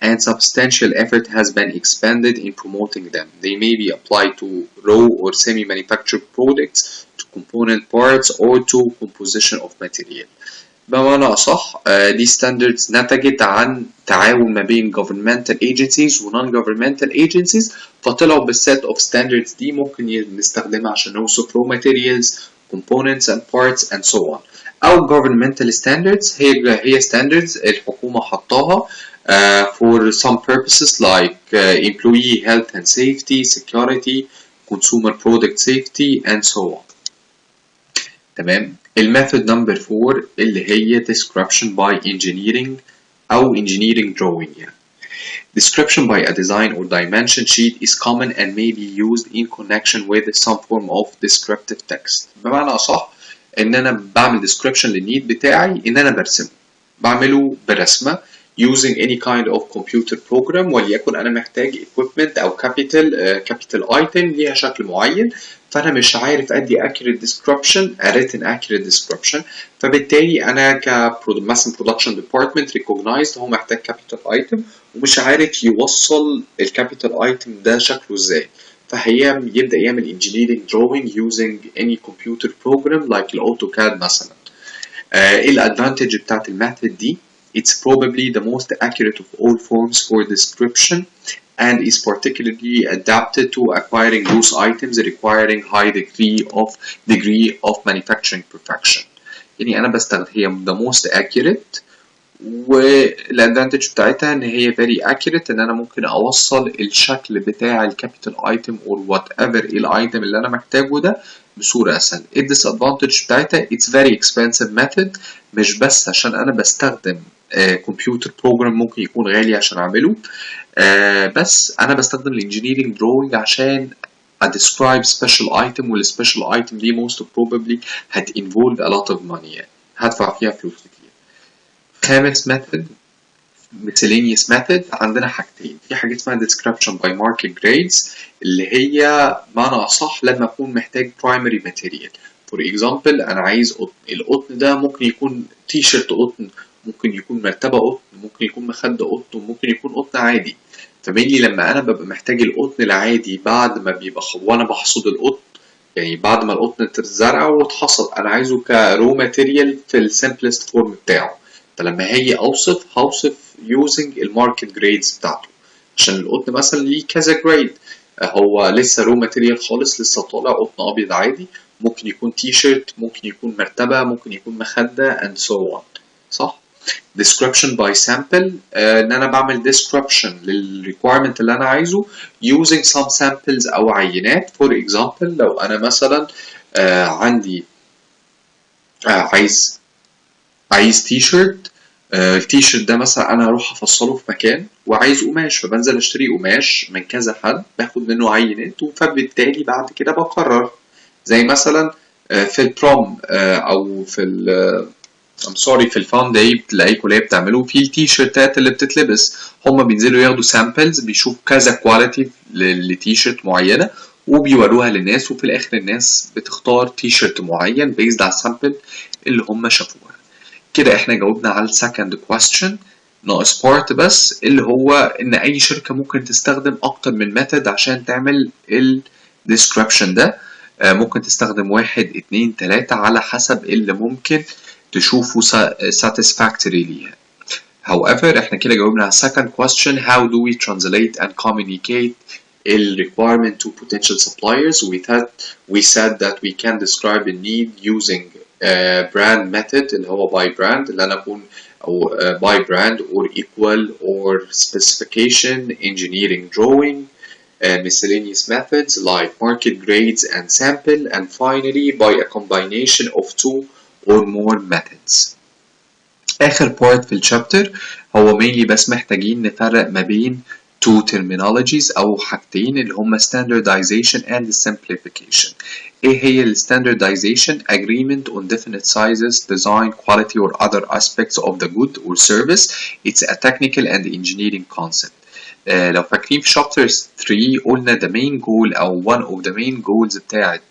and substantial effort has been expended in promoting them. They may be applied to raw or semi-manufactured products, to component parts, or to composition of material. بمعنى أصح دي standards نتجت عن تعاون ما بين governmental agencies و non-governmental agencies، فطلعوا بالset of standards دي ممكن نستخدمها عشان نوصف raw materials, components and parts and so on. أو governmental standards هي standards الحكومة حطاها for some purposes like employee health and safety, security, consumer product safety and so on. تمام. الميثود نمبر 4 اللي هي description by engineering أو engineering drawing يعني. Description by a design or dimension sheet is common and may be used in connection with some form of descriptive text. بمعنى أصح إن أنا بعمل description للنيد بتاعي إن أنا برسمه، بعمله برسمة using any kind of computer program، وليكن أنا محتاج equipment أو capital item ليها شكل معين، فأنا مش عارف أدي accurate description written accurate description، فبالتالي أنا مثلا production department recognized هو محتاج capital item ومش عارف يوصل الcapital item ده شكله إزاي، فهي يبدأ يعمل engineering drawing using any computer program like الأوتوكاد مثلا. إيه الادفانتج بتاعت الميثود دي؟ It's probably the most accurate of all forms for description and is particularly adapted to acquiring those items requiring high degree of manufacturing perfection. يعني أنا بستخدم هي the most accurate، والادفانتج بتاعتها إن هي very accurate، إن أنا ممكن أوصل الشكل بتاع الكابيتال item or whatever الايتم اللي أنا محتاجه ده بصورة أسهل. الديسادفانتج بتاعتها it's very expensive method، مش بس عشان أنا بستخدم كمبيوتر بروجرام ممكن يكون غالي عشان أعمله، بس أنا بستخدم الانجينيرنج دروينج عشان describe special item، والسبيشال item دي most probably هت involve a lot of money يعني هدفع فيها فلوس كتير. خامس method miscellaneous method عندنا حاجتين، في حاجة اسمها description by market grades اللي هي معنى أصح لما أكون محتاج primary material. for example أنا عايز قطن، القطن ده ممكن يكون تي شيرت قطن، ممكن يكون مرتبة قطن، ممكن يكون مخدة قطن، وممكن يكون قطن عادي. فمينلي لما أنا ببقى محتاج القطن العادي بعد ما بيبقى وأنا بحصد القطن، يعني بعد ما القطن اتزرع واتحصد أنا عايزه كرو ماتيريال في السمبلست فورم بتاعه، فلما هاجي هوصف using الماركت جريدز بتاعته، عشان القطن مثلا ليه كذا جريد، هو لسه رو ماتيريال خالص لسه طالع قطن أبيض عادي، ممكن يكون تي شيرت، ممكن يكون مرتبة، ممكن يكون مخدة and so on. صح؟ description by sample ان انا بعمل description للrequirement اللي انا عايزه using some samples او عينات. for example لو انا مثلا عندي عايز تي شيرت، التي شيرت ده مثلا انا هروح افصله في مكان وعايز قماش، فبنزل اشتري قماش من كذا حد باخد منه عينات، فبالتالي بعد كده بقرر. زي مثلا في البروم او في في الفان داي بتلاقي كلية بتعملوا في التي شيرتات اللي بتتلبس، هما بينزلوا ياخدوا سامبلز، بيشوفوا كذا كواليتي لتي شيرت معينة وبيوروها للناس، وفي الاخر الناس بتختار تي شيرت معين بيزد على السامبل اللي هما شافوها. كده احنا جاوبنا على السكند كويستشن، ناقص بارت بس اللي هو ان اي شركة ممكن تستخدم اكتر من ميثود عشان تعمل الديسكريبشن ده، ممكن تستخدم 1 2 3 على حسب اللي ممكن تشوفوا satisfactory ليها. However احنا كده جاوبنا على second question how do we translate and communicate the requirement to potential suppliers. We said that we can describe a need using brand method اللي هو by brand اللي أنا أكون أو by brand or equal or specification engineering drawing. miscellaneous methods like market grades and sample, and finally by a combination of two or more methods. آخر part في الشابتر هو mainly بس محتاجين نفرق ما بين two terminologies أو حاجتين اللي هما standardization and simplification. إيه هي ال standardization؟ agreement on definite sizes, design, quality or other aspects of the good or service. It's a technical and engineering concept. لو فاكرين في chapter 3 قلنا the main goal أو one of the main goals بتاعت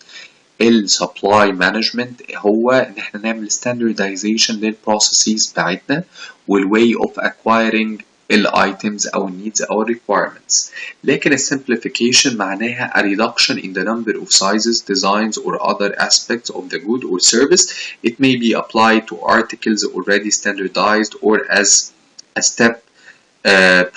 supply management هو إن احنا نعمل standardization للprocesses بتاعتنا والway of acquiring items أو needs أو requirements. لكن simplification معناها a reduction in the number of sizes, designs or other aspects of the good or service. It may be applied to articles already standardized or as a step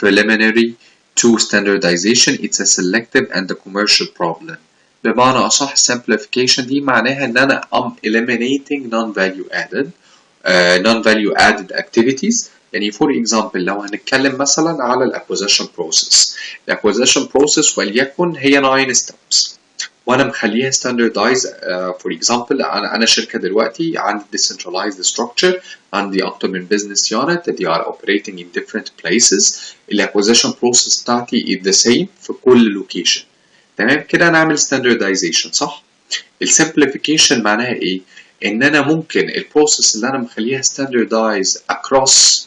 preliminary to standardization. It's a selective and a commercial problem. بمعنى أصح simplification دي معناها إن أنا eliminating non-value added activities. يعني for example لو هنتكلم مثلا على ال acquisition process. ال acquisition process وليكن هي 9 steps وأنا مخليها standardized. for example أنا شركة دلوقتي عندي decentralized structure، عندي أكتر من business unit they are operating in different places. ال acquisition process بتاعتي is the same في كل location. تمام كده أنا أعمل standardization صح؟ ال simplification معناها إيه؟ إن أنا ممكن البروسيس اللي أنا مخليها standardized across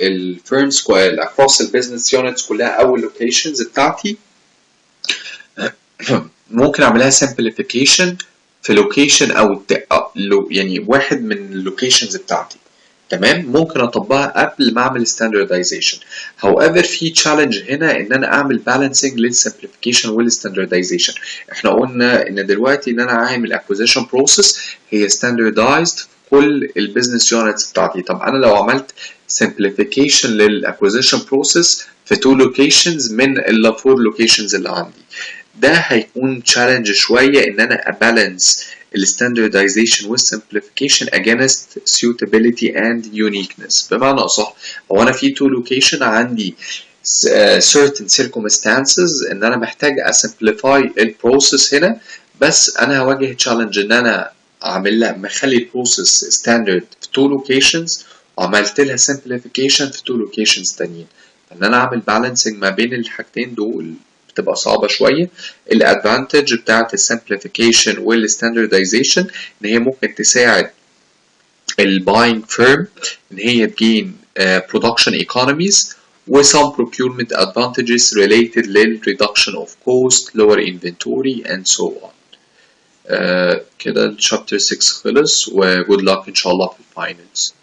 ال firms across ال business units كلها أو ال locations بتاعتي ممكن أعملها simplification في location أو يعني واحد من ال locations بتاعتي. تمام ممكن اطبقها قبل ما اعمل standardization. however في challenge هنا ان انا اعمل balancing للsimplification والstandardization. احنا قلنا ان دلوقتي ان انا عامل acquisition process هي standardized في كل البيزنس units بتاعتي. طب انا لو عملت simplification للacquisition process في 2 locations من ال 4 locations اللي عندي، ده هيكون challenge شوية ان انا balance standardization والsimplification against suitability and uniqueness. بمعنى أصح هو أنا في 2 location عندي certain circumstances إن أنا محتاج simplify البروسيس هنا، بس أنا هواجه challenge إن أنا مخلي البروسيس standard في 2 locations وعملت لها simplification في 2 locations تانيين. إن أنا أعمل balancing ما بين الحاجتين دول بتبقى صعبة شوية. الادفانتج بتاعت السمبليفيكيشن والستاندردايزيشن ان هي ممكن تساعد الباينج فيرم ان هي تجين production economies و some procurement advantages related لل reduction of cost, lower inventory and so on. كده الشابتر 6 خلص و good luck ان شاء الله في الفاينلز.